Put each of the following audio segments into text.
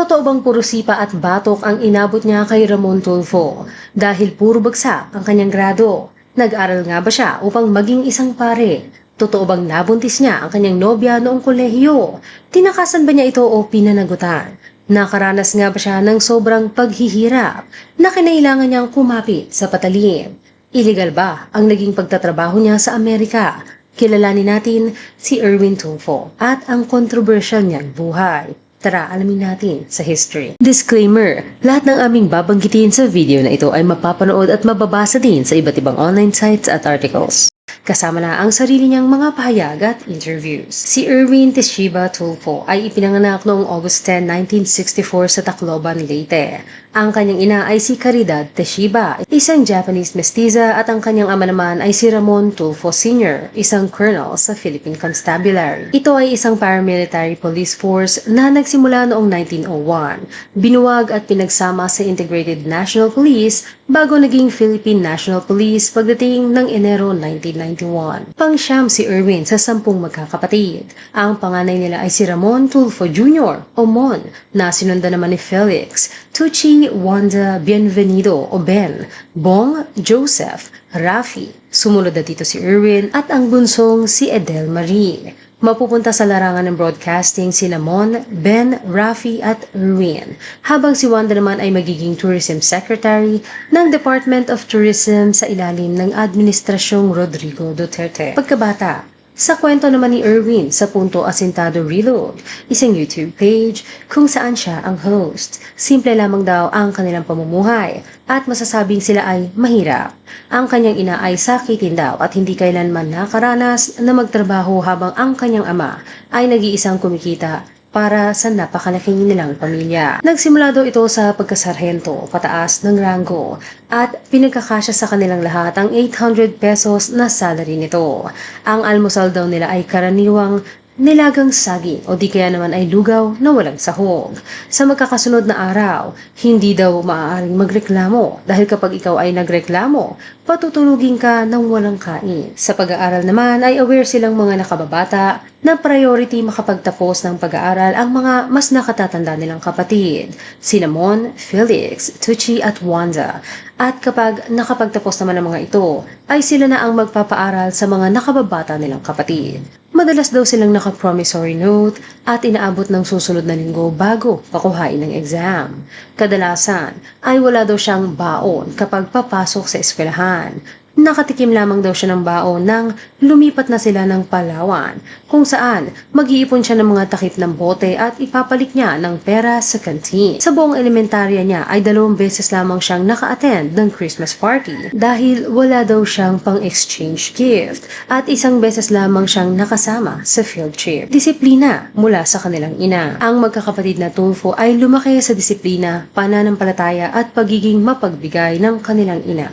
Totoo bang puro sipa at batok ang inabot niya kay Ramon Tulfo dahil puro bagsak ang kanyang grado? Nag-aral nga ba siya upang maging isang pare? Totoo bang nabuntis niya ang kanyang nobya noong kolehiyo? Tinakasan ba niya ito o pinanagutan? Nakaranas nga ba siya ng sobrang paghihirap na kinailangan niyang kumapit sa patalim? Illegal ba ang naging pagtatrabaho niya sa Amerika? Kilalanin natin si Erwin Tulfo at ang controversial niyang buhay. Tara, alamin natin sa history. Disclaimer, lahat ng aming babanggitin sa video na ito ay mapapanood at mababasa din sa iba't ibang online sites at articles. Kasama na ang sarili niyang mga pahayag at interviews. Si Erwin Teshiba Tulfo ay ipinanganak noong August 10, 1964 sa Tacloban, Leyte. Ang kanyang ina ay si Caridad Teshiba, isang Japanese mestiza, at ang kanyang ama naman ay si Ramon Tulfo Sr., isang colonel sa Philippine Constabulary. Ito ay isang paramilitary police force na nagsimula noong 1901. Binuwag at pinagsama sa Integrated National Police bago naging Philippine National Police pagdating ng Enero 1991. Pangsyam si Erwin sa 10 magkakapatid. Ang panganay nila ay si Ramon Tulfo Jr. o Mon, na sinundan naman ni Felix, Tucci, Wanda, Bienvenido o Ben, Bong, Joseph, Rafi, sumunod na dito si Erwin, at ang bunsong si Edel Marie. Mapupunta sa larangan ng broadcasting sina Mon, Ben, Rafi at Erwin, habang si Wanda naman ay magiging Tourism Secretary ng Department of Tourism sa ilalim ng Administrasyong Rodrigo Duterte. Pagkabata, sa kwento naman ni Erwin sa Punto Asintado Reload, isang YouTube page kung saan siya ang host. Simple lamang daw ang kanilang pamumuhay at masasabing sila ay mahirap. Ang kanyang ina ay sakitin daw at hindi kailanman nakaranas na magtrabaho, habang ang kanyang ama ay nag-iisang kumikita para sa napakalaking nilang pamilya. Nagsimula daw ito sa pagkasarhento, pataas ng ranggo, at pinagkakasya sa kanilang lahat ang 800 pesos na salary nito. Ang almusal daw nila ay karaniwang nilagang saging o di kaya naman ay lugaw na walang sahog. Sa magkakasunod na araw, hindi daw maaaring magreklamo dahil kapag ikaw ay nagreklamo, patutulugin ka ng walang kain. Sa pag-aaral naman ay aware silang mga nakababata na priority makapagtapos ng pag-aaral ang mga mas nakatatanda nilang kapatid, sina Mon, Felix, Tucci at Wanda. At kapag nakapagtapos naman ng mga ito, ay sila na ang magpapaaral sa mga nakababata nilang kapatid. Madalas daw silang naka-promissory note at inaabot ng susunod na linggo bago pakuhain ng exam. Kadalasan ay wala daw siyang baon kapag papasok sa eskwelahan. Nakatikim lamang daw siya ng baon nang lumipat na sila ng Palawan, kung saan mag-iipon siya ng mga takip ng bote at ipapalit niya ng pera sa kantin. Sa buong elementarya niya ay 2 beses lamang siyang naka-attend ng Christmas party dahil wala daw siyang pang-exchange gift, at 1 beses lamang siyang nakasama sa field trip. Disiplina mula sa kanilang ina. Ang magkakapatid na Tulfo ay lumaki sa disiplina, pananampalataya at pagiging mapagbigay ng kanilang ina.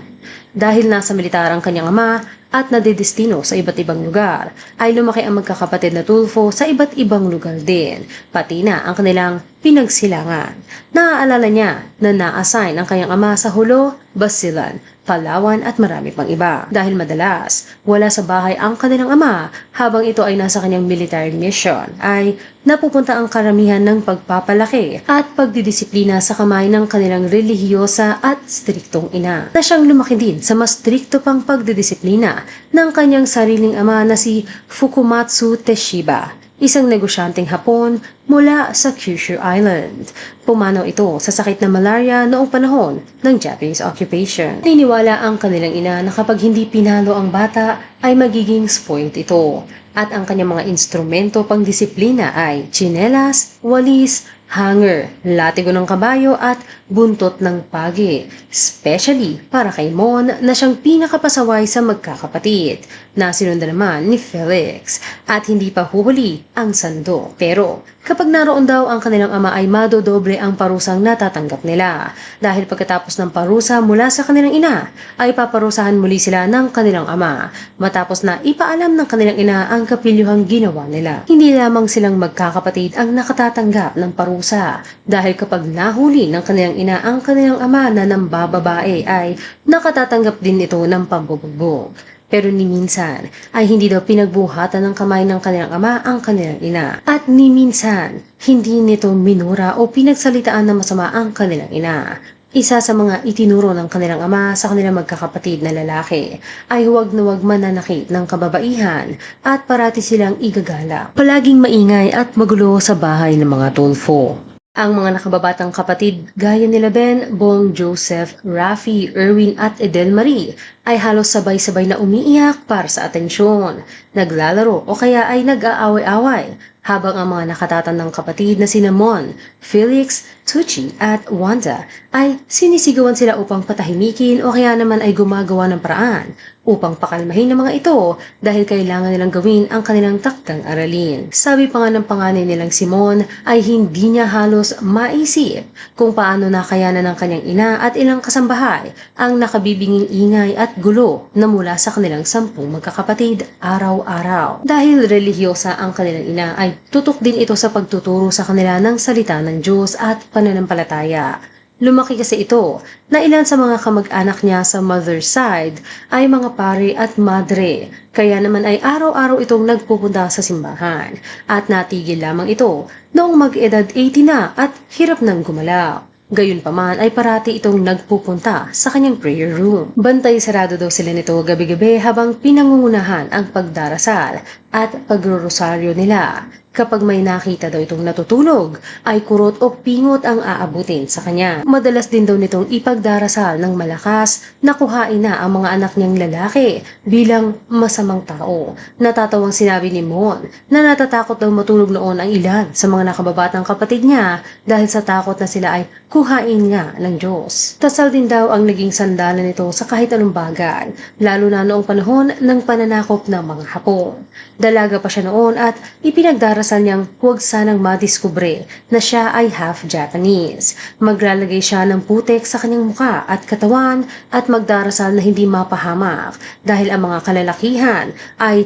Dahil nasa militar ang kanyang ama at nadedestino sa iba't ibang lugar, ay lumaki ang magkakapatid na Tulfo sa iba't ibang lugar din, pati na ang kanilang pinagsilangan. Naaalala niya na na-assign ang kanyang ama sa Hulo, Basilan, Palawan at marami pang iba. Dahil madalas wala sa bahay ang kanilang ama habang ito ay nasa kanyang military mission, ay napupunta ang karamihan ng pagpapalaki at pagdidisiplina sa kamay ng kanilang relihiyosa at striktong ina, na siyang lumaki din sa mas strikto pang pagdidisiplina ng kanyang sariling ama na si Fukumatsu Teshiba, isang negosyanteng Hapon mula sa Kyushu Island. Pumanaw ito sa sakit na malaria noong panahon ng Japanese occupation. Niniwala ang kanilang ina na kapag hindi pinalo ang bata ay magiging spoiled ito, at ang kanyang mga instrumento pang disiplina ay tsinelas, walis, hanger, latigo ng kabayo at buntot ng pagi, especially para kay Mon na siyang pinakapasaway sa magkakapatid, na sinundan naman ni Felix, at hindi pa huhuli ang sando. Pero kapag naroon daw ang kanilang ama ay madodoble ang parusang natatanggap nila, dahil pagkatapos ng parusa mula sa kanilang ina ay paparusahan muli sila ng kanilang ama matapos na ipaalam ng kanilang ina ang kapilyuhang ginawa nila. Hindi lamang silang magkakapatid ang nakatatanggap ng parusa, dahil kapag nahuli ng kanilang ina ang kanilang ama na nambababae ay nakatatanggap din ito ng pambubugbog. Pero ni minsan ay hindi daw pinagbuhatan ng kamay ng kanilang ama ang kanilang ina. At ni minsan, hindi nito minura o pinagsalitaan na masama ang kanilang ina. Isa sa mga itinuro ng kanilang ama sa kanilang magkakapatid na lalaki ay huwag na huwag mananakit ng kababaihan at parati silang igagala. Palaging maingay at magulo sa bahay ng mga Tulfo. Ang mga nakababatang kapatid gaya nila Ben, Bong, Joseph, Rafi, Erwin at Edel Marie ay halos sabay-sabay na umiiyak para sa atensyon, naglalaro o kaya ay nag-aaway-away habang ang mga nakatatandang kapatid na sina Mon, Felix, Tucci at Wanda ay sinisigawan sila upang patahimikin o kaya naman ay gumagawa ng paraan upang pakalmahin ng mga ito dahil kailangan nilang gawin ang kanilang takdang aralin. Sabi pa nga ng panganay nilang Simon ay hindi niya halos maisip kung paano nakayanan ng kanyang ina at ilang kasambahay ang nakabibinging ingay at gulo na mula sa kanilang 10 magkakapatid araw-araw. Dahil relihiyosa ang kanilang ina ay tutok din ito sa pagtuturo sa kanila ng salita ng Diyos at pananampalataya. Lumaki kasi ito na ilan sa mga kamag-anak niya sa mother's side ay mga pare at madre, kaya naman ay araw-araw itong nagpupunta sa simbahan at natigil lamang ito noong mag-edad 80 na at hirap nang gumalaw. Gayunpaman ay parati itong nagpupunta sa kanyang prayer room. Bantay sarado daw sila nito gabi-gabi habang pinangungunahan ang pagdarasal at pagrorosaryo nila. Kapag may nakita daw itong natutulog, ay kurot o pingot ang aabutin sa kanya. Madalas din daw nitong ipagdarasal ng malakas na kuhain na ang mga anak niyang lalaki bilang masamang tao. Natatawang sinabi ni Mon na natatakot daw matulog noon ang ilan sa mga nakababatang kapatid niya dahil sa takot na sila ay kuhain nga ng Diyos. Tasal din daw ang naging sandalan nito sa kahit anong bagay, lalo na noong panahon ng pananakop ng mga Hapon. Dalaga pa siya noon at ipinagdarasal niyang huwag sanang madiskubre na siya ay half Japanese. Maglalagay siya ng putek sa kanyang muka at katawan at magdarasal na hindi mapahamak dahil ang mga kalalakihan ay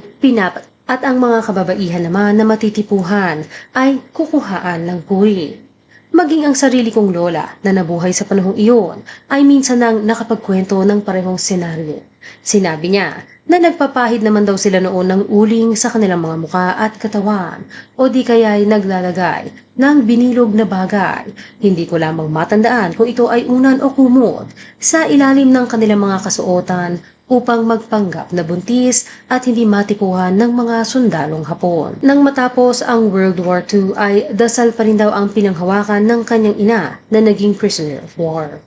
at ang mga kababaihan naman na matitipuhan ay kukuhaan ng puri. Maging ang sarili kong lola na nabuhay sa panahong iyon ay minsan nang nakapagkwento ng parehong senaryo. Sinabi niya na nagpapahid naman daw sila noon ng uling sa kanilang mga muka at katawan o di kaya'y naglalagay ng binilog na bagay. Hindi ko lamang matandaan kung ito ay unan o kumot sa ilalim ng kanilang mga kasuotan upang magpanggap na buntis at hindi matipuhan ng mga sundalong Hapon. Nang matapos ang World War II ay dasal pa rin daw ang pinanghawakan ng kanyang ina na naging prisoner of war.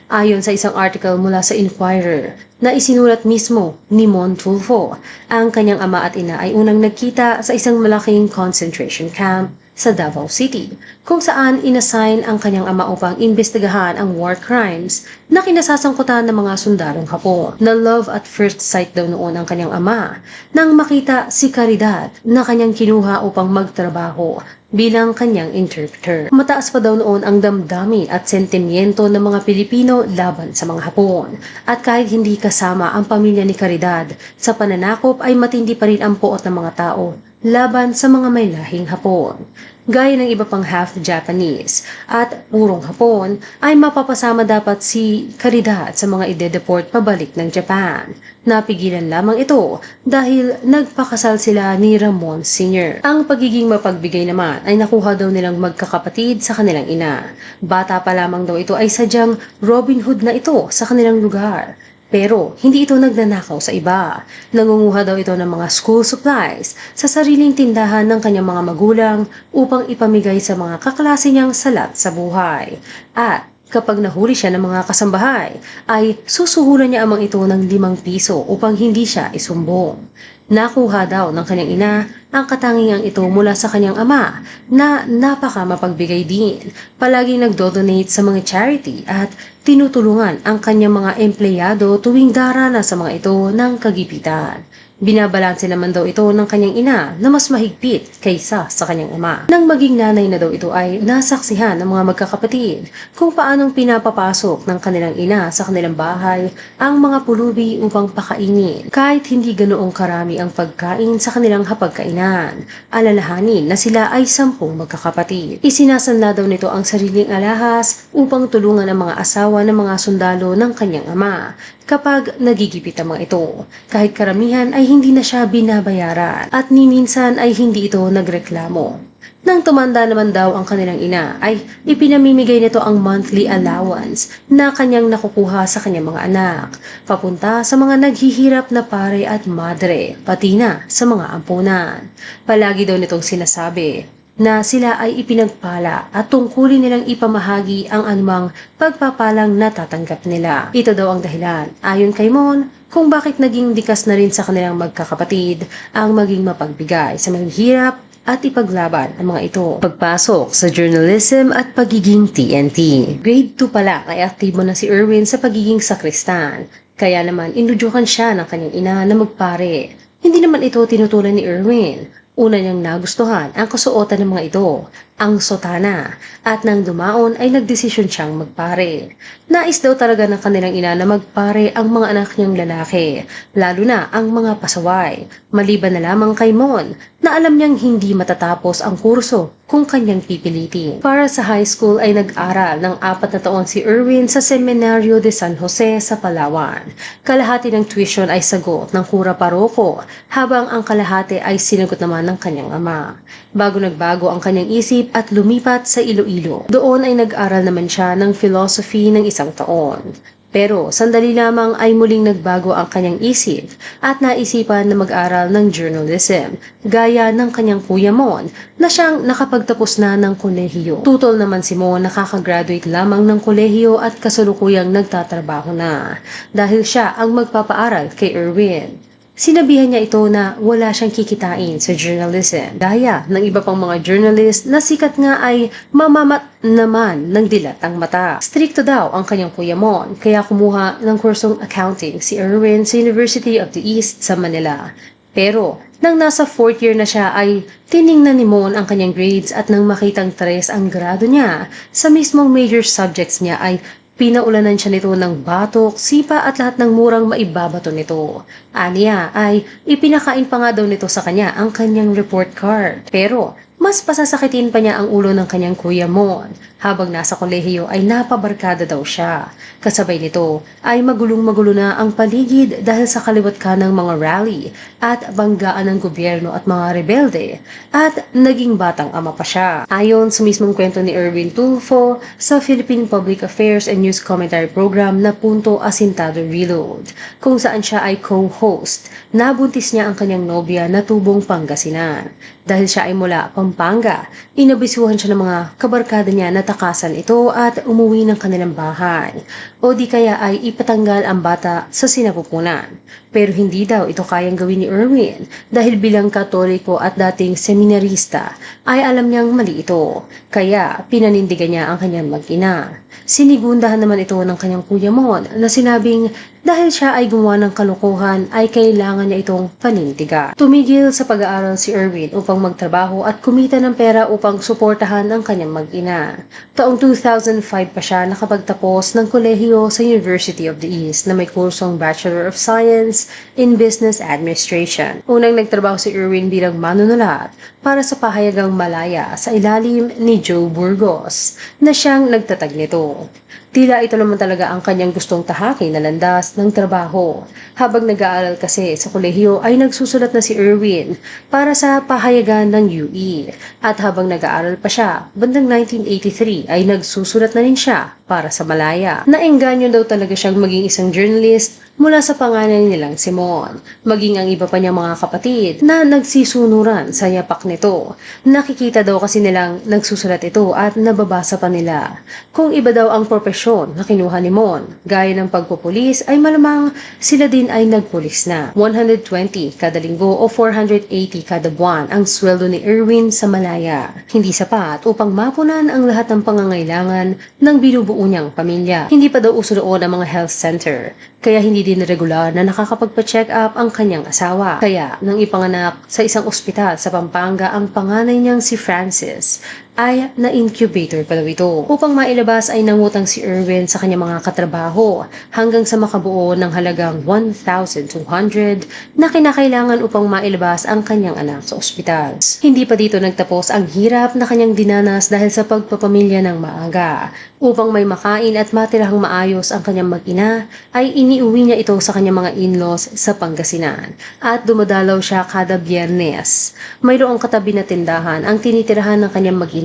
Ayon sa isang article mula sa Inquirer na isinulat mismo ni Mon Tulfo, ang kanyang ama at ina ay unang nagkita sa isang malaking concentration camp sa Davao City, kung saan inassign ang kanyang ama upang imbestigahan ang war crimes na kinasasangkutan ng mga sundalong Hapon. Na love at first sight daw noon ang kanyang ama nang makita si Caridad na kanyang kinuha upang magtrabaho bilang kanyang interpreter. Mataas pa daw noon ang damdamin at sentimiento ng mga Pilipino laban sa mga Hapon. At kahit hindi kasama ang pamilya ni Caridad sa pananakop ay matindi pa rin ang puot ng mga tao laban sa mga may lahing Hapon. Gaya ng iba pang half Japanese at purong Hapon ay mapapasama dapat si Caridad sa mga ide-deport pabalik ng Japan. Napigilan lamang ito dahil nagpakasal sila ni Ramon Sr. Ang pagiging mapagbigay naman ay nakuha daw nilang magkakapatid sa kanilang ina. Bata pa lamang daw ito ay sadyang Robin Hood na ito sa kanilang lugar. Pero hindi ito nagnanakaw sa iba. Nangunguha daw ito ng mga school supplies sa sariling tindahan ng kanyang mga magulang upang ipamigay sa mga kaklase niyang salat sa buhay. At kapag nahuli siya ng mga kasambahay, ay susuhulan niya amang ito ng 5 piso upang hindi siya isumbong. Nakuha daw ng kanyang ina ang katangiang ito mula sa kanyang ama na napaka mapagbigay din. Palaging nagdo-donate sa mga charity at tinutulungan ang kanyang mga empleyado tuwing darana sa mga ito ng kagipitan. Binabalanse naman daw ito ng kanyang ina na mas mahigpit kaysa sa kanyang ama. Nang maging nanay na daw ito ay nasaksihan ng mga magkakapatid kung paanong pinapapasok ng kanilang ina sa kanilang bahay ang mga pulubi upang pakainin kahit hindi ganoong karami ang pagkain sa kanilang hapagkainan. Alalahanin na sila ay 10 magkakapatid. Isinasanla daw nito ang sariling alahas upang tulungan ang mga asawa ng mga sundalo ng kanyang ama kapag nagigipit ang mga ito. Kahit karamihan ay hindi na siya binabayaran at ni minsan ay hindi ito nagreklamo. Nang tumanda naman daw ang kanilang ina ay ipinamimigay nito ang monthly allowance na kanyang nakukuha sa kanyang mga anak, papunta sa mga naghihirap na pare at madre, pati na sa mga ampunan. Palagi daw nitong sinasabi na sila ay ipinagpala at tungkulin nilang ipamahagi ang anumang pagpapalang natatanggap nila. Ito daw ang dahilan, ayon kay Mon, kung bakit naging likas na rin sa kanilang magkakapatid ang maging mapagbigay sa mahihirap at ipaglaban ang mga ito. Pagpasok sa journalism at pagiging TNT. Grade 2 pa lang ay aktibo na si Erwin sa pagiging sakristan. Kaya naman inudyukan siya ng kanyang ina na magpare. Hindi naman ito tinutulan ni Erwin. Una niyang nagustuhan ang kasuotan ng mga ito, ang sotana, at nang dumaon ay nagdesisyon siyang magpare. Nais daw talaga ng kanilang ina na magpare ang mga anak niyang lalaki, lalo na ang mga pasaway, maliban na lamang kay Mon na alam niyang hindi matatapos ang kurso kung kanyang pipilitin. Para sa high school ay nag-aral ng 4 na taon si Erwin sa Seminario de San Jose sa Palawan. Kalahati ng tuition ay sagot ng kura paroko, habang ang kalahati ay sinagot naman ng kanyang ama. Bago nagbago ang kanyang isip at lumipat sa Iloilo. Doon ay nag-aral naman siya ng philosophy ng 1 taon. Pero sandali lamang ay muling nagbago ang kanyang isip at naisipan na mag-aral ng journalism, gaya ng kanyang kuya Mon na siyang nakapagtapos na ng kolehiyo. Tutol naman si Mon nakakagraduate lamang ng kolehiyo at kasalukuyang nagtatrabaho na dahil siya ang magpapaaral kay Erwin. Sinabihan niya ito na wala siyang kikitain sa journalism, gaya ng iba pang mga journalist na sikat nga ay mamamat naman ng dilat ang mata. Stricto daw ang kanyang kuya Mon, kaya kumuha ng kursong accounting si Erwin sa University of the East sa Manila. Pero nang nasa 4th year na siya ay tiningnan ni Mon ang kanyang grades at nang makitang 3 ang grado niya sa mismong major subjects niya ay pinaulanan siya nito ng batok, sipa at lahat ng murang maibabato nito. Aniya ay ipinakain pa nga daw nito sa kanya ang kanyang report card. Pero mas pasasakitin pa niya ang ulo ng kanyang kuya Mon. Habang nasa kolehiyo ay napabarkada daw siya. Kasabay nito ay magulong-magulo na ang paligid dahil sa kaliwat kanang mga rally at banggaan ng gobyerno at mga rebelde at naging batang ama pa siya. Ayon sa mismong kwento ni Erwin Tulfo sa Philippine Public Affairs and News Commentary Program na Punto Asintado Reload, kung saan siya ay co-host, nabuntis niya ang kanyang nobya na tubong Pangasinan. Dahil siya ay mula Pampanga, inabisuhan siya ng mga kabarkada niya na takasan ito at umuwi ng kanilang bahay. O di kaya ay ipatanggal ang bata sa sinapupunan. Pero hindi daw ito kayang gawin ni Erwin dahil bilang Katoliko at dating seminarista ay alam niyang mali ito. Kaya pinanindigan niya ang kanyang mag-ina. Sinigundahan naman ito ng kanyang kuya Mon na sinabing dahil siya ay gumawa ng kalokohan ay kailangan niya itong panindigan. Tumigil sa pag-aaral si Erwin upang magtrabaho at kumita ng pera upang suportahan ang kanyang mag-ina. Taong 2005 pa siya nakapagtapos ng kolehiyo sa University of the East na may kursong Bachelor of Science in Business Administration. Unang nagtrabaho si Erwin bilang manunulat para sa pahayagang Malaya sa ilalim ni Joe Burgos na siyang nagtatag nito. Tila ito naman talaga ang kanyang gustong tahakin na landas ng trabaho. Habang nag-aaral kasi sa kolehiyo ay nagsusulat na si Erwin para sa pahayagan ng UE. At habang nag-aaral pa siya, bandang 1983 ay nagsusulat na rin siya para sa Malaya. Naengganyo daw talaga siyang maging isang journalist mula sa pangalan nilang Simon. Maging ang iba pa niyang mga kapatid na nagsisunuran sa yapak nito. Nakikita daw kasi nilang nagsusulat ito at nababasa pa nila. Kung iba daw ang propesyon na kinuha ni Mon, gaya ng pagpupulis ay malamang sila din ay nagpulis na. 120 kada linggo o 480 kada buwan ang sweldo ni Erwin sa Malaya. Hindi sapat upang mapunan ang lahat ng pangangailangan ng binubuo niyang pamilya. Hindi pa daw uso doon ang mga health center, kaya hindi hindi din regular na nakakapagpa-check up ang kanyang asawa. Kaya, nang ipanganak sa isang ospital sa Pampanga ang panganay niyang si Francis, ay na-incubator pa daw ito. Upang mailabas ay nangutang si Erwin sa kanyang mga katrabaho hanggang sa makabuo ng halagang 1,200 na kinakailangan upang mailabas ang kanyang anak sa ospital. Hindi pa dito nagtapos ang hirap na kanyang dinanas dahil sa pagpapamilya ng maaga. Upang may makain at matirahang maayos ang kanyang mag-ina, ay iniuwi niya ito sa kanyang mga in-laws sa Pangasinan at dumadalaw siya kada Biyernes. Mayroong katabi na tindahan ang tinitirahan ng kanyang mag-ina.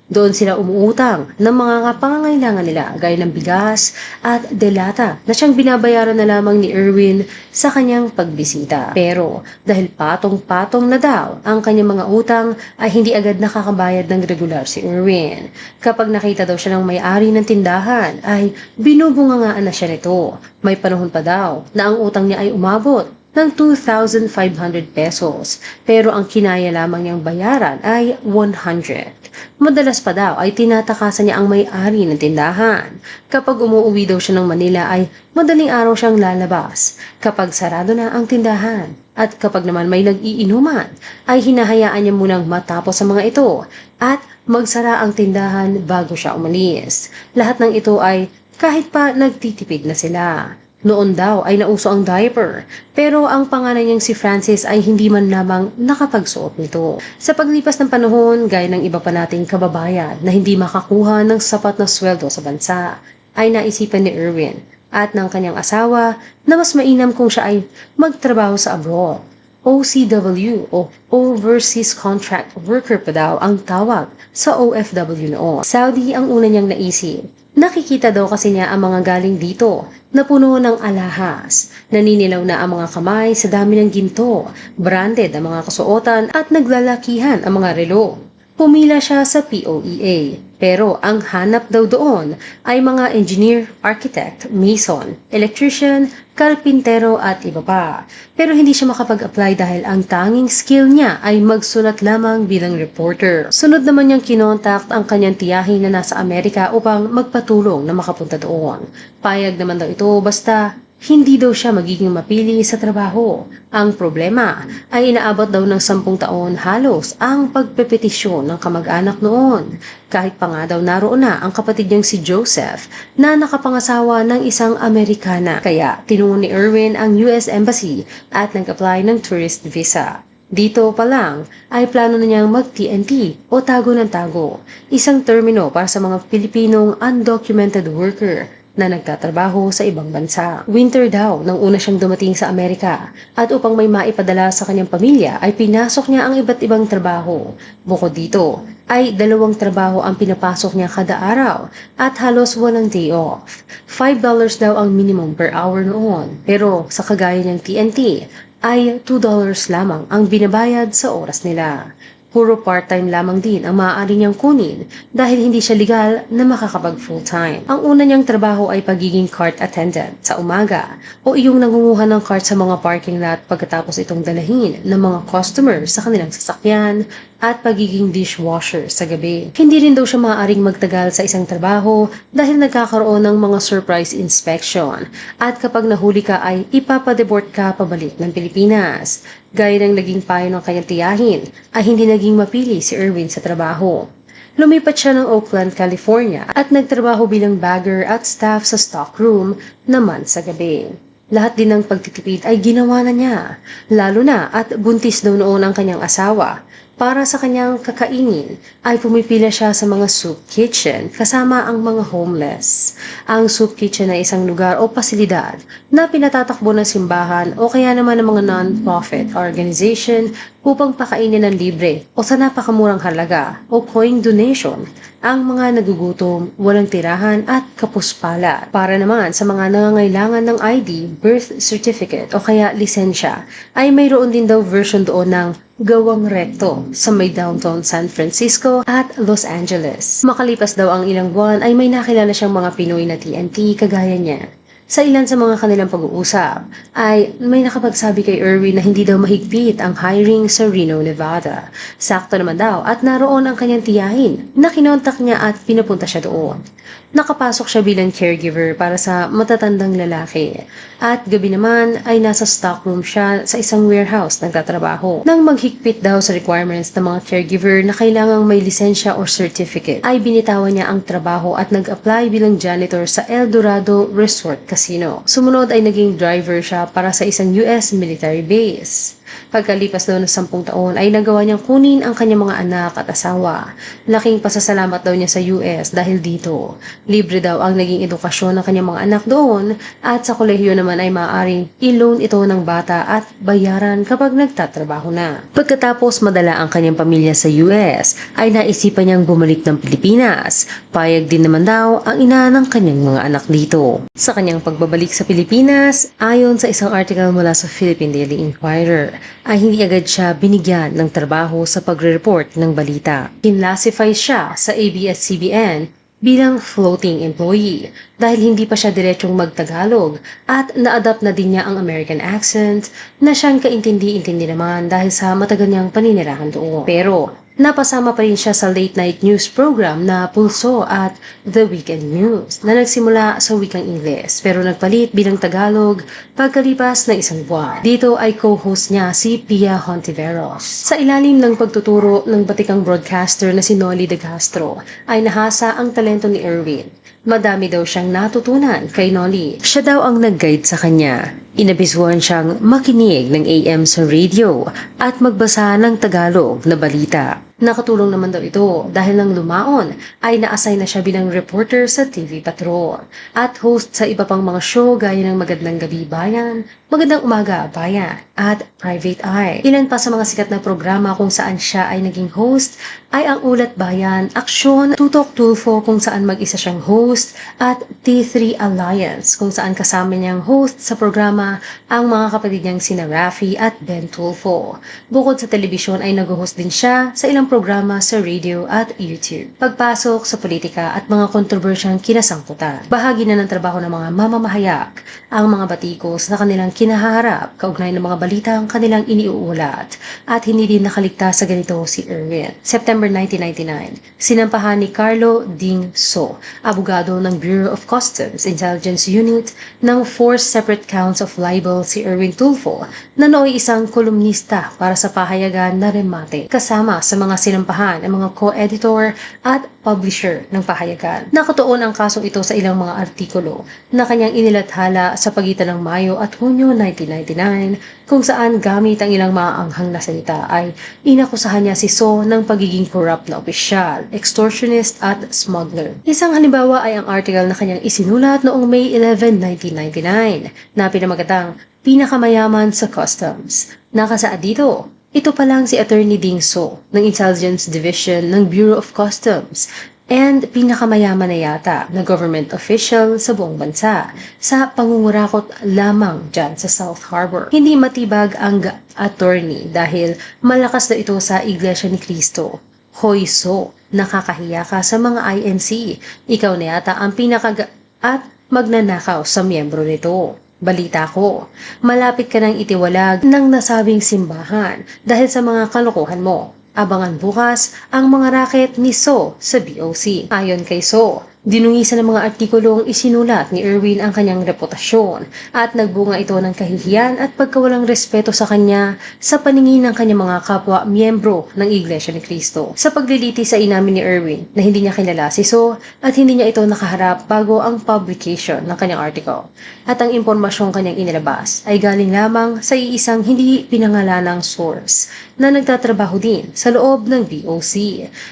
Doon sila umuutang ng mga pangangailangan nila gaya ng bigas at delata na siyang binabayaran na lamang ni Erwin sa kanyang pagbisita. Pero dahil patong-patong na daw ang kanyang mga utang ay hindi agad nakakabayad ng regular si Erwin. Kapag nakita daw siya ng may-ari ng tindahan ay binubungangaan na siya nito. May panahon pa daw na ang utang niya ay umabot ng 2,500 pesos pero ang kinaya lamang niyang bayaran ay 100. Madalas pa daw ay tinatakasan niya ang may-ari ng tindahan. Kapag umuwi daw siya ng Manila ay madaling araw siyang lalabas kapag sarado na ang tindahan. At kapag naman may nag-iinuman ay hinahayaan niya munang matapos sa mga ito at magsara ang tindahan bago siya umalis. Lahat ng ito ay kahit pa nagtitipid na sila. Noon daw ay nauso ang diaper, pero ang panganay niyang si Francis ay hindi man lamang nakapagsuot nito. Sa paglipas ng panahon, gaya ng iba pa nating kababayan na hindi makakuha ng sapat na sweldo sa bansa, ay naisipan ni Erwin at ng kanyang asawa na mas mainam kung siya ay magtrabaho sa abroad. OCW o Overseas Contract Worker pa daw ang tawag sa OFW noon. Saudi ang una niyang naisip. Nakikita daw kasi niya ang mga galing dito na puno ng alahas. Naninilaw na ang mga kamay sa dami ng ginto, branded ang mga kasuotan at naglalakihan ang mga relo. Pumila siya sa POEA, pero ang hanap daw doon ay mga engineer, architect, mason, electrician, karpintero at iba pa. Pero hindi siya makapag-apply dahil ang tanging skill niya ay magsulat lamang bilang reporter. Sunod naman niyang kinontak ang kanyang tiyahin na nasa Amerika upang magpatulong na makapunta doon. Payag naman daw ito basta hindi daw siya magiging mapili sa trabaho. Ang problema ay inaabot daw ng 10 taon halos ang pagpepetisyon ng kamag-anak noon. Kahit pa nga daw naroon na ang kapatid niyang si Joseph na nakapangasawa ng isang Amerikana. Kaya tinungo ni Erwin ang US Embassy at nag-apply ng tourist visa. Dito pa lang ay plano na niyang mag-TNT o tago ng tago, isang termino para sa mga Pilipinong undocumented worker na nagtatrabaho sa ibang bansa. Winter daw nang una siyang dumating sa Amerika at upang may maipadala sa kanyang pamilya ay pinasok niya ang iba't ibang trabaho. Bukod dito ay 2 trabaho ang pinapasok niya kada araw at halos walang day off. $5 daw ang minimum per hour noon pero sa kagaya niyang TNT ay $2 lamang ang binabayad sa oras nila. Puro part-time lamang din ang maaari niyang kunin dahil hindi siya legal na makakapag full-time. Ang una niyang trabaho ay pagiging cart attendant sa umaga o iyong nangunguha ng cart sa mga parking lot pagkatapos itong dalahin ng mga customer sa kanilang sasakyan at pagiging dishwasher sa gabi. Hindi rin daw siya maaaring magtagal sa isang trabaho dahil nagkakaroon ng mga surprise inspection at kapag nahuli ka ay ipapadeport ka pabalik ng Pilipinas. Gaya ng naging payo ng kanyang tiyahin, ay hindi naging mapili si Erwin sa trabaho. Lumipat siya ng Oakland, California at nagtrabaho bilang bagger at staff sa stockroom naman sa gabi. Lahat din ng pagtitipid ay ginawa na niya, lalo na at buntis daw noon ang kanyang asawa. Para sa kanyang kakainin ay pumipila siya sa mga soup kitchen kasama ang mga homeless. Ang soup kitchen ay isang lugar o pasilidad na pinatatakbo ng simbahan o kaya naman ng mga non-profit organization upang pakainin ng libre o sa napakamurang halaga o coin donation ang mga nagugutom, walang tirahan at kapuspalat. Para naman sa mga nangangailangan ng ID, birth certificate o kaya lisensya ay mayroon din daw version doon ng gawang rekto sa may downtown San Francisco at Los Angeles. Makalipas daw ang ilang buwan ay may nakilala siyang mga Pinoy na TNT kagaya niya. Sa ilan sa mga kanilang pag-uusap ay may nakapagsabi kay Erwin na hindi daw mahigpit ang hiring sa Reno, Nevada. Sakto naman daw at naroon ang kanyang tiyahin na kinontak niya at pinapunta siya doon. Nakapasok siya bilang caregiver para sa matatandang lalaki at gabi naman ay nasa stockroom siya sa isang warehouse nagtatrabaho. Nang maghigpit daw sa requirements ng mga caregiver na kailangang may lisensya or certificate ay binitawan niya ang trabaho at nag-apply bilang janitor sa El Dorado Resort Casino. Sumunod ay naging driver siya para sa isang US military base. Pagkalipas daw ng 10 taon ay nagawa niyang kunin ang kanyang mga anak at asawa. Laking pasasalamat daw niya sa US dahil dito. Libre daw ang naging edukasyon ng kanyang mga anak doon at sa kolehiyo naman ay maaaring i-loan ito ng bata at bayaran kapag nagtatrabaho na. Pagkatapos madala ang kanyang pamilya sa US ay naisipan niyang bumalik ng Pilipinas. Payag din naman daw ang ina ng kanyang mga anak dito. Sa kanyang pagbabalik sa Pilipinas, ayon sa isang article mula sa Philippine Daily Inquirer, ay hindi agad siya binigyan ng trabaho sa pagre-report ng balita. Kinlassify siya sa ABS-CBN bilang floating employee dahil hindi pa siya diretsong magtagalog at na-adapt na din niya ang American accent na siyang kaintindi-intindi naman dahil sa matagal niyang paninirahan doon. Pero napasama pa rin siya sa late night news program na Pulso at The Weekend News na nagsimula sa wikang Ingles pero nagpalit bilang Tagalog pagkalipas na isang buwan. Dito ay co-host niya si Pia Hontiveros. Sa ilalim ng pagtuturo ng batikang broadcaster na si Noli De Castro ay nahasa ang talento ni Erwin. Madami daw siyang natutunan kay Noli. Siya daw ang nag-guide sa kanya. Inabisuhan siyang makinig ng AM sa radio at magbasa ng Tagalog na balita. Nakatulong naman daw ito dahil nang lumaon ay na-assign na siya bilang reporter sa TV Patrol at host sa iba pang mga show gaya ng Magandang Gabi Bayan, Magandang Umaga Bayan at Private Eye. Ilan pa sa mga sikat na programa kung saan siya ay naging host ay ang Ulat Bayan, Aksyon, Tutok Tulfo kung saan mag-isa siyang host at T3 Alliance kung saan kasama niyang host sa programa ang mga kapatid niyang sina Rafi at Ben Tulfo. Bukod sa telebisyon ay nag-host din siya sa ilang programa sa radio at YouTube. Pagpasok sa politika at mga kontrobersyang kinasangkutan. Bahagi na ng trabaho ng mga mamamahayag ang mga batikos na kanilang kinaharap kaugnay ng mga balitang kanilang iniuulat at hindi din nakaligtas sa ganito si Erwin. September 1999, sinampahan ni Carlo Ding So, abogado ng Bureau of Customs Intelligence Unit ng 4 separate counts of libel si Erwin Tulfo na nooy isang kolumnista para sa pahayagan na Remate kasama sa mga sinampahan ang mga co-editor at publisher ng pahayagan. Nakatuon ang kasong ito sa ilang mga artikulo na kanyang inilathala sa pagitan ng Mayo at Hunyo 1999 kung saan gamit ang ilang maaanghang na salita ay inakusahan niya si So ng pagiging corrupt na opisyal, extortionist at smuggler. Isang halimbawa ay ang article na kanyang isinulat noong May 11, 1999 na pinamagatang Pinakamayaman sa Customs. Nakasaad dito, ito pa lang si Attorney Ding So ng Intelligence Division ng Bureau of Customs and pinakamayaman na yata na government official sa buong bansa sa pangungurakot lamang dyan sa South Harbor. Hindi matibag ang attorney dahil malakas na ito sa Iglesia ni Cristo. Hoy So, nakakahiya ka sa mga INC. Ikaw na yata ang at magnanakaw sa miyembro nito. Balita ko, malapit ka nang itiwalag ng nasabing simbahan dahil sa mga kalokohan mo. Abangan bukas ang mga racket ni So sa BOC. Ayon kay So, dinungisan ng mga artikulong isinulat ni Erwin ang kanyang reputasyon at nagbunga ito ng kahihiyan at pagkawalang respeto sa kanya sa paningin ng kanyang mga kapwa miyembro ng Iglesia ni Cristo. Sa pagliliti sa inamin ni Erwin na hindi niya kilala si So at hindi niya ito nakaharap bago ang publication ng kanyang article. At ang impormasyong kanyang inilabas ay galing lamang sa iisang hindi pinangalanang source na nagtatrabaho din sa loob ng BOC.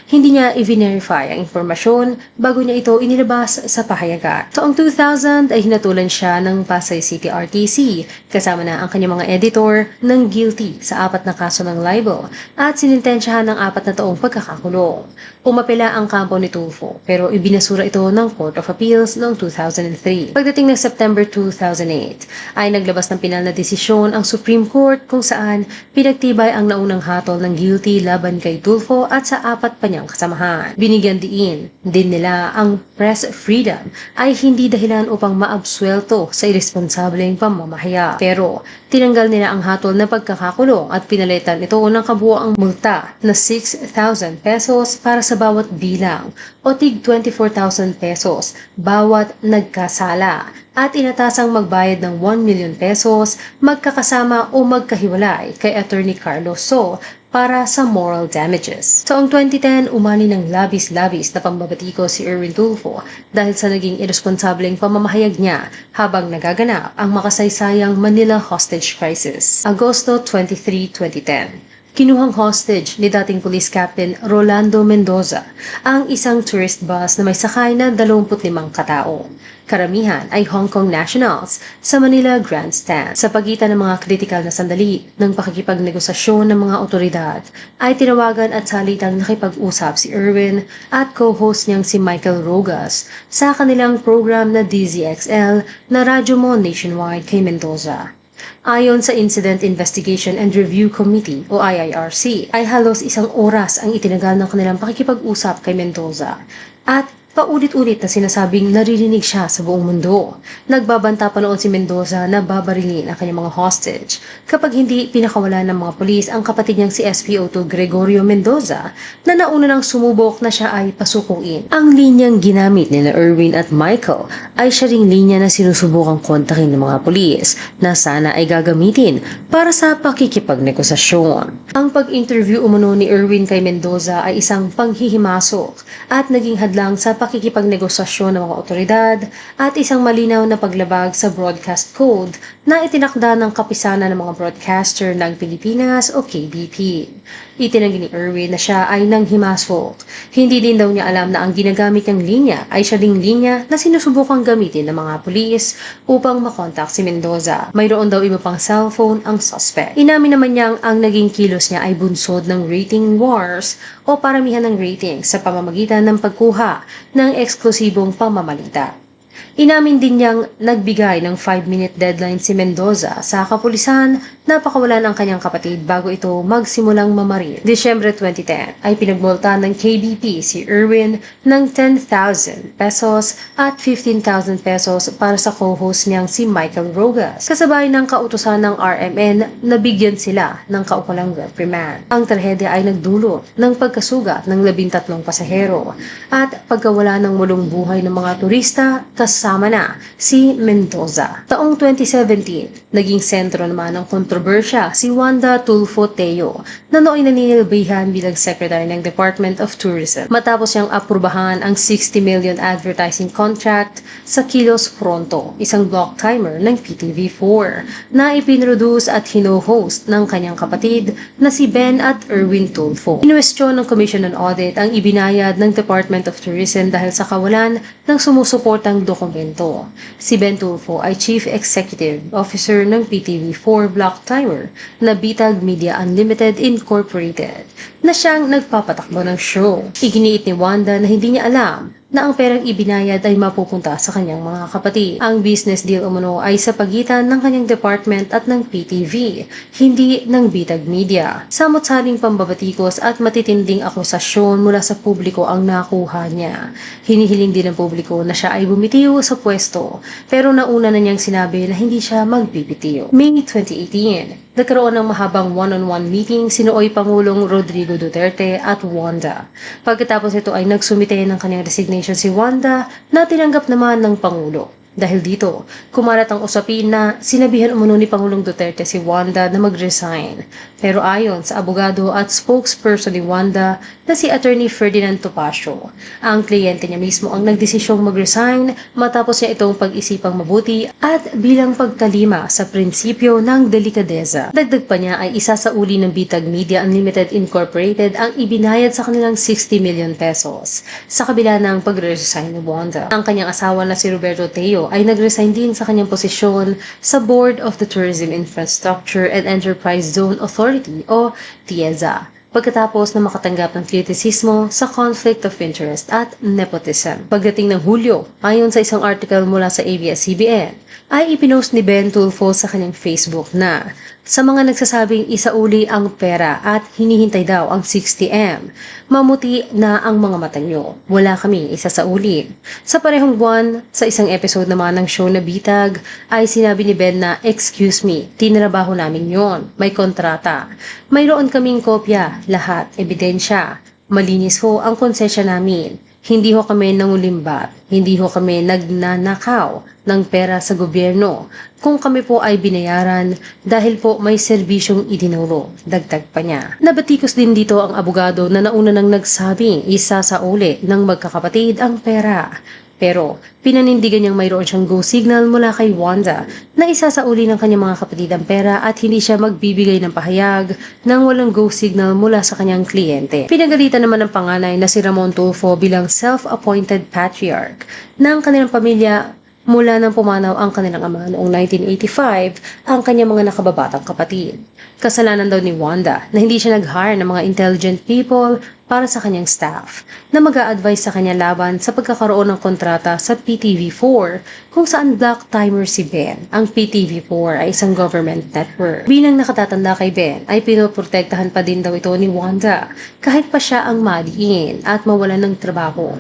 Hindi niya i-verify ang impormasyon bago niya ito inilabas sa pahayagan. Taong 2000 ay hinatulan siya ng Pasay City RTC kasama na ang kanyang mga editor ng guilty sa 4 na kaso ng libel at sinintensyahan ng 4 na taong pagkakakulong. Umapela ang kampo ni Tulfo pero ibinasura ito ng Court of Appeals noong 2003. Pagdating ng September 2008 ay naglabas ng pinal na desisyon ang Supreme Court kung saan pinagtibay ang naunang hatol ng guilty laban kay Tulfo at sa apat pa niyang kasamahan. Binigyan din nila ang press freedom ay hindi dahilan upang maabsuelto sa irresponsableng pamamahaya. Pero tinanggal nila ang hatol na pagkakakulong at pinalitan ito ng kabuoang multa na 6,000 pesos para sa bawat bilang o tig 24,000 pesos bawat nagkasala at inatasang magbayad ng 1 million pesos magkakasama o magkahiwalay kay Attorney Carlos So para sa moral damages. Taong 2010, umani ng labis-labis na pambabatiko si Erwin Tulfo dahil sa naging irresponsableng pamamahayag niya habang nagaganap ang makasaysayang Manila hostage crisis. Agosto 23, 2010. Kinuhang hostage ni dating Police Captain Rolando Mendoza ang isang tourist bus na may sakay na 25 katao. Karamihan ay Hong Kong nationals sa Manila Grandstand. Sa pagitan ng mga kritikal na sandali ng pakikipagnegosasyon ng mga otoridad, ay tinawagan at salitang nakipag-usap si Erwin at co-host niyang si Michael Rogas sa kanilang program na DZXL na Radyo Mo Nationwide kay Mendoza. Ayon sa Incident Investigation and Review Committee o IIRC, ay halos isang oras ang itinagal ng kanilang pakikipag-usap kay Mendoza at paulit-ulit na sinasabing naririnig siya sa buong mundo. Nagbabanta pa noon si Mendoza na babarilin ang kanyang mga hostage kapag hindi pinakawalan ng mga pulis ang kapatid niyang si SPO2 Gregorio Mendoza na nauna nang sumubok na siya ay pasukuin. Ang linyang ginamit ni Erwin at Michael ay siya ring linya na sinusubukang kontakin ng mga pulis na sana ay gagamitin para sa pakikipagnegosasyon. Ang pag-interview umano ni Erwin kay Mendoza ay isang panghihimasok at naging hadlang sa pakikipagnegosasyon ng mga otoridad at isang malinaw na paglabag sa broadcast code na itinakda ng kapisanan ng mga broadcaster ng Pilipinas o KBP. Itinanggi ni Erwin na siya ay nanghimasok. Hindi din daw niya alam na ang ginagamit niyang linya ay siya ding linya na sinusubukang gamitin ng mga pulis upang makontak si Mendoza. Mayroon daw iba pang cellphone ang suspect. Inamin naman niyang ang naging kilos niya ay bunsod ng rating wars o paramihan ng rating sa pamamagitan ng pagkuha ng eksklusibong pamamalita. Inamin din niyang nagbigay ng 5-minute deadline si Mendoza sa kapulisan na pakawalan ang kanyang kapatid bago ito magsimulang mamaril. Disyembre 2010 ay pinagmulta ng KBP si Erwin ng 10,000 pesos at 15,000 pesos para sa co-host niyang si Michael Rogas. Kasabay ng kautusan ng RMN na bigyan sila ng kaukulang reprimand. Ang trahedya ay nagdulot ng pagkasugat ng 13 pasahero at pagkawala ng mulong buhay ng mga turista kasama na si Mendoza. Taong 2017, naging sentro naman ng kontrobersya si Wanda Tulfo Teo na nooy naninilbihan bilang Secretary ng Department of Tourism matapos niyang aprubahan ang 60 million advertising contract sa Kilos Pronto, isang block timer ng PTV4 na ipinroduce at hino-host ng kanyang kapatid na si Ben at Erwin Tulfo. Inwestiyon ng Commission on Audit ang ibinayad ng Department of Tourism dahil sa kawalan ng sumusuportang dokumento. Si Ben Tulfo ay Chief Executive Officer ng PTV4 Block Timer na Bitag Media Unlimited Incorporated na siyang nagpapatakbo ng show. Iginiit ni Wanda na hindi niya alam na ang perang ibinayad ay mapupunta sa kanyang mga kapatid. Ang business deal umano ay sa pagitan ng kanyang department at ng PTV, hindi ng Bitag Media. Samot-saring pambabatikos at matitinding akusasyon mula sa publiko ang nakuha niya. Hinihiling din ng publiko na siya ay bumitiw sa pwesto, pero nauna na niyang sinabi na hindi siya magbibitiw. May 2018, nagkaroon ng mahabang one-on-one meeting sinuoy Pangulong Rodrigo Duterte at Wanda. Pagkatapos ito ay nagsumite ng kanyang resignation si Wanda na tinanggap naman ng Pangulo. Dahil dito, kumalat ang usapin na sinabihan umano ni Pangulong Duterte si Wanda na mag-resign. Pero ayon sa abogado at spokesperson ni Wanda na si Attorney Ferdinand Topacio, ang kliyente niya mismo ang nagdesisyong mag-resign matapos niya itong pag-isipang mabuti at bilang pagkalima sa prinsipyo ng delikadeza. Dagdag pa niya ay isa sa uli ng Bitag Media Unlimited Incorporated ang ibinayad sa kanilang 60 million pesos sa kabila ng pag-resign ni Wanda. Ang kanyang asawa na si Roberto Teo ay nag-resign din sa kanyang posisyon sa Board of the Tourism Infrastructure and Enterprise Zone Authority o TIEZA pagkatapos na makatanggap ng kritisismo sa conflict of interest at nepotism. Pagdating ng Hulyo, ayon sa isang article mula sa ABS-CBN, ay ipinost ni Ben Tulfo sa kanyang Facebook na sa mga nagsasabing isauli ang pera at hinihintay daw ang 60M, mamuti na ang mga mata nyo. Wala kaming isasauli. Sa parehong buwan, sa isang episode naman ng show na Bitag, ay sinabi ni Ben na, "Excuse me, tinrabaho namin yon. May kontrata. Mayroon kaming kopya, lahat, ebidensya. Malinis ho ang konsesya namin. Hindi ho kami nangulimbat, hindi ho kami nagnanakaw ng pera sa gobyerno. Kung kami po ay binayaran dahil po may serbisyong idinuro," dagdag pa niya. Nabatikos din dito ang abogado na nauna nang nagsabing isa sa uli ng magkakapatid ang pera. Pero pinanindigan niyang mayroon siyang go signal mula kay Wanda na isasauli ng kanyang mga kapatid ang pera at hindi siya magbibigay ng pahayag nang walang go signal mula sa kanyang kliyente. Pinagalitan naman ng panganay na si Ramon Tulfo bilang self-appointed patriarch ng kanilang pamilya mula nang pumanaw ang kanilang ama noong 1985 ang kanyang mga nakababatang kapatid. Kasalanan daw ni Wanda na hindi siya nag-hire ng mga intelligent people para sa kanyang staff na mag-a-advise sa kanya laban sa pagkakaroon ng kontrata sa PTV4 kung saan black timer si Ben. Ang PTV4 ay isang government network. Bilang nakatatanda kay Ben ay pinoprotektahan pa din daw ito ni Wanda kahit pa siya ang madiin at mawalan ng trabaho.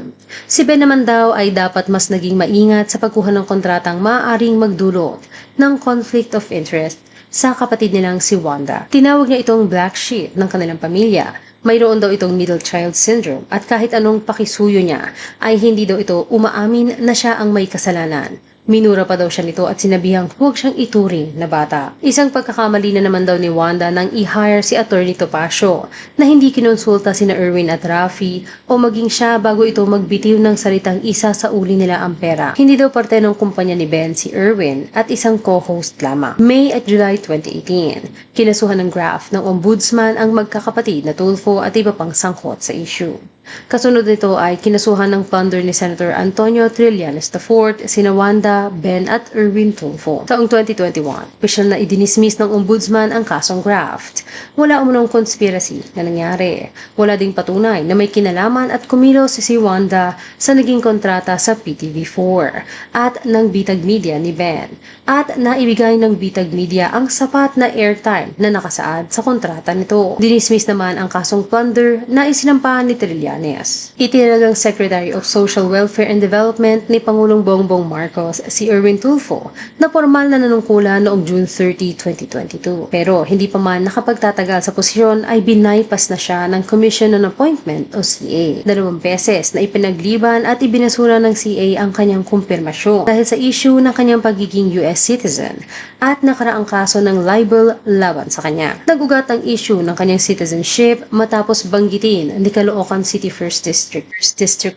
Si Ben naman daw ay dapat mas naging maingat sa pagkuha ng kontratang maaaring magdulot ng conflict of interest sa kapatid nilang si Wanda. Tinawag niya itong black sheep ng kanilang pamilya. Mayroon daw itong middle child syndrome at kahit anong pakisuyo niya ay hindi daw ito umaamin na siya ang may kasalanan. Minura pa daw siya nito at sinabihang huwag siyang ituring na bata. Isang pagkakamali na naman daw ni Wanda nang i-hire si Attorney Topacio na hindi kinonsulta sina Erwin at Raffy o maging siya bago ito magbitiw ng salitang isa sa uli nila ang pera. Hindi daw parte ng kumpanya ni Ben si Erwin at isang co-host lamang. May at July 2018, kinasuhan ng Graph ng ombudsman ang magkakapatid na Tulfo at iba pang sangkot sa issue. Kasunod nito ay kinasuhan ng plunder ni Senator Antonio Trillanes IV, sina Wanda, Ben at Erwin Tulfo. Taong 2021, opisyal na idinismiss ng ombudsman ang kasong graft. Wala umunong conspiracy na nangyari. Wala ding patunay na may kinalaman at kumilos si Wanda sa naging kontrata sa PTV4 at ng Bitag Media ni Ben. At naibigay ng Bitag Media ang sapat na airtime na nakasaad sa kontrata nito. Dinismiss naman ang kasong plunder na isinampahan ni Trillanes. Itinagang Secretary of Social Welfare and Development ni Pangulong Bongbong Marcos si Erwin Tulfo na formal na nanungkulan noong June 30, 2022. Pero hindi pa man nakapagtatagal sa posisyon ay binaypas na siya ng Commission on Appointment o CA. 2 beses na ipinagliban at ibinasura ng CA ang kanyang kumpirmasyon dahil sa issue ng kanyang pagiging US citizen at nakaraang kaso ng libel laban sa kanya. Nagugat ang issue ng kanyang citizenship matapos banggitin ni Caloocan City First District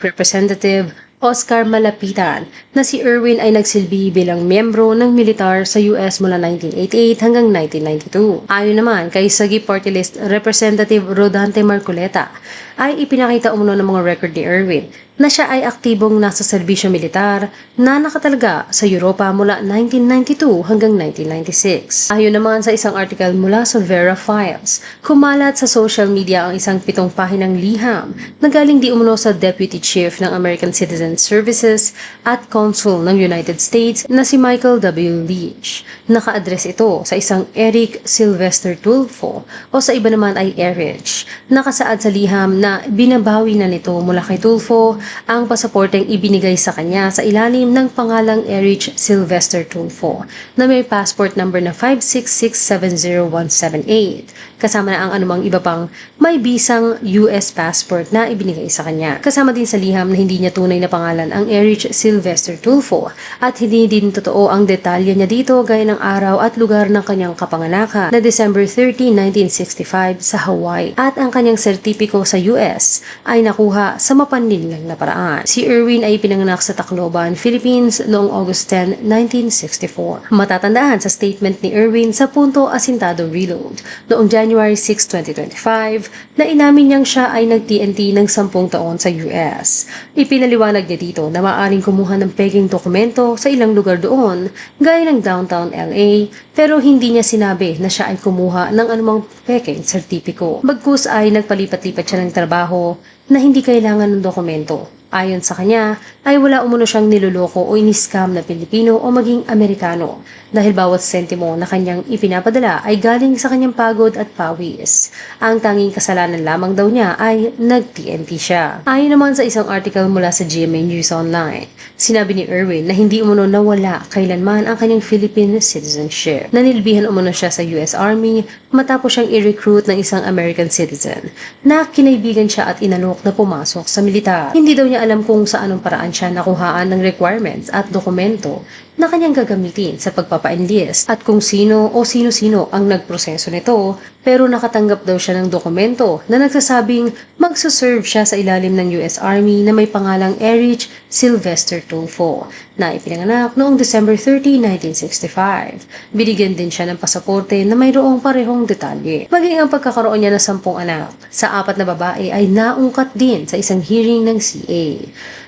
Representative Oscar Malapitan na si Erwin ay nagsilbi bilang miyembro ng militar sa US mula 1988 hanggang 1992. Ayon naman kay Sagi Party List Representative Rodante Marcoleta ay ipinakita umano ng mga record ni Erwin na siya ay aktibong nasa serbisyo militar na nakatalaga sa Europa mula 1992 hanggang 1996. Ayon naman sa isang article mula sa Vera Files, kumalat sa social media ang isang 7 pahinang liham na galing di umano sa Deputy Chief ng American Citizen Services at Consul ng United States na si Michael W. Leach. Naka-address ito sa isang Eric Sylvester Tulfo o sa iba naman ay Erich. Nakasaad sa liham na binabawi na nito mula kay Tulfo ang pasaporteng ibinigay sa kanya sa ilalim ng pangalang Erich Sylvester Tulfo na may passport number na 566700178 kasama na ang anumang iba pang may bisang US passport na ibinigay sa kanya. Kasama din sa liham na hindi niya tunay na pangalan ang Erich Sylvester Tulfo at hindi din totoo ang detalye niya dito gaya ng araw at lugar ng kanyang kapanganakan na December 30, 1965 sa Hawaii at ang kanyang sertipiko sa US ay nakuha sa mapanlinlang na na paraan. Si Erwin ay pinanganak sa Tacloban, Philippines noong August 10, 1964. Matatandaan sa statement ni Erwin sa Punto Asintado Reload noong January 6, 2025 na inamin niyang siya ay nag-TNT ng 10 taon sa US. Ipinaliwanag niya dito na maaaring kumuha ng peking dokumento sa ilang lugar doon, gaya ng downtown LA, pero hindi niya sinabi na siya ay kumuha ng anumang peking sertipiko. Bagkus ay nagpalipat-lipat siya ng trabaho na hindi kailangan ng dokumento. Ayon sa kanya, ay wala umuno siyang niloloko o iniscam na Pilipino o maging Amerikano dahil bawat sentimo na kanyang ipinapadala ay galing sa kanyang pagod at pawis. Ang tanging kasalanan lamang daw niya ay nag-TNT siya. Ayon naman sa isang article mula sa GMA News Online, sinabi ni Erwin na hindi umuno nawala kailanman ang kanyang Philippine citizenship. Nanilbihan umuno siya sa US Army matapos siyang i-recruit ng isang American citizen na kinaibigan siya at inalok na pumasok sa militar. Hindi daw niya alam kung sa anong paraan siya nakuhaan ng requirements at dokumento na kanyang gagamitin sa pagpapa-enlist at kung sino o sino-sino ang nagproseso nito, pero nakatanggap daw siya ng dokumento na nagsasabing magsaserve siya sa ilalim ng US Army na may pangalang Erich Sylvester Tulfo na ipinanganak noong December 30, 1965. Binigyan din siya ng pasaporte na mayroong parehong detalye. Maging ang pagkakaroon niya ng 10 anak sa 4 na babae ay naungkat din sa isang hearing ng CA.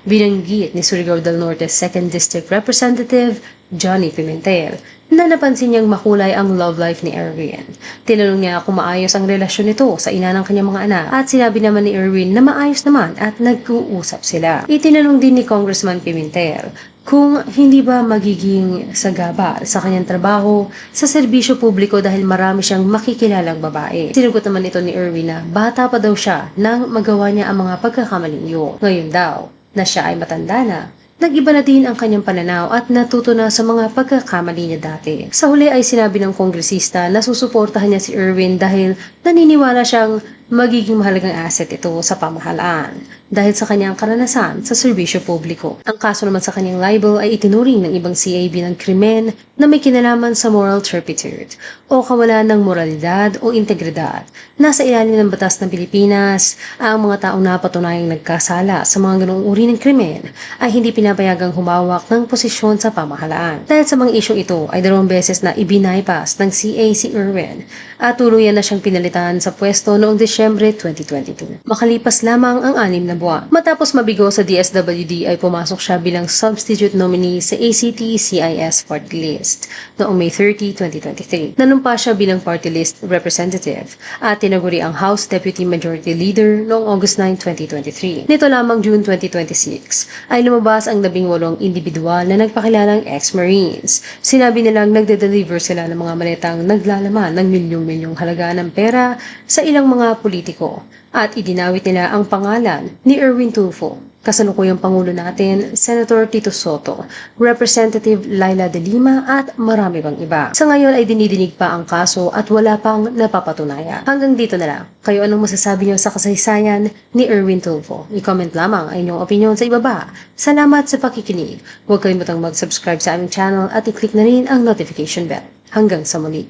Binanggit ni Surigao del Norte 2nd District Representative Johnny Pimentel na napansin niyang makulay ang love life ni Erwin. Tinanong niya kung maayos ang relasyon nito sa ina ng kanyang mga anak at sinabi naman ni Erwin na maayos naman at nag-uusap sila. Itinanong din ni Congressman Pimentel kung hindi ba magiging sagabal sa kanyang trabaho sa serbisyo publiko dahil marami siyang makikilalang babae. Sinugot naman ito ni Erwin na bata pa daw siya nang magawa niya ang mga pagkakamaling yun. Ngayon daw, na siya ay matanda na, nag-iba na din ang kanyang pananaw at natuto na sa mga pagkakamali niya dati. Sa huli ay sinabi ng kongresista na susuportahan niya si Erwin dahil naniniwala siyang magiging mahalagang asset ito sa pamahalaan dahil sa kanyang karanasan sa serbisyo publiko. Ang kaso naman sa kanyang libel ay itinuring ng ibang CA bilang krimen na may kinalaman sa moral turpitude o kawalan ng moralidad o integridad. Nasa ilalim ng batas ng Pilipinas, ang mga taong napatunayang nagkasala sa mga ganoong uri ng krimen ay hindi pinapayagang humawak ng posisyon sa pamahalaan. Dahil sa mga isyong ito ay 2 beses na ibinaypas ng CA si Erwin at tuluyan na siyang pinalitan sa pwesto noong Disyembre 2022. Makalipas lamang ang 6 na buwan. Matapos mabigo sa DSWD ay pumasok siya bilang substitute nominee sa ACT-CIS party list noong May 30, 2023. Nanumpa siya bilang party list representative at tinaguri ang House Deputy Majority Leader noong August 9, 2023. Nito lamang June 2026 ay lumabas ang 18 individual na nagpakilalang ex-Marines. Sinabi nilang nagde-deliver sila ng mga maletang naglalaman ng milyong-milyong halaga ng pera sa ilang mga politiko at idinawit nila ang pangalan ni Erwin Tulfo, kasalukuyang Pangulo natin, Senator Tito Soto, Representative Laila de Lima at marami pang iba. Sa ngayon ay dinidinig pa ang kaso at wala pang napapatunayan. Hanggang dito na lang. Kayo anong masasabi niyo sa kasaysayan ni Erwin Tulfo? I-comment lamang ang inyong opinion sa ibaba. Salamat sa pakikinig. Huwag kalimutang mag-subscribe sa aming channel at i-click na rin ang notification bell. Hanggang sa muli.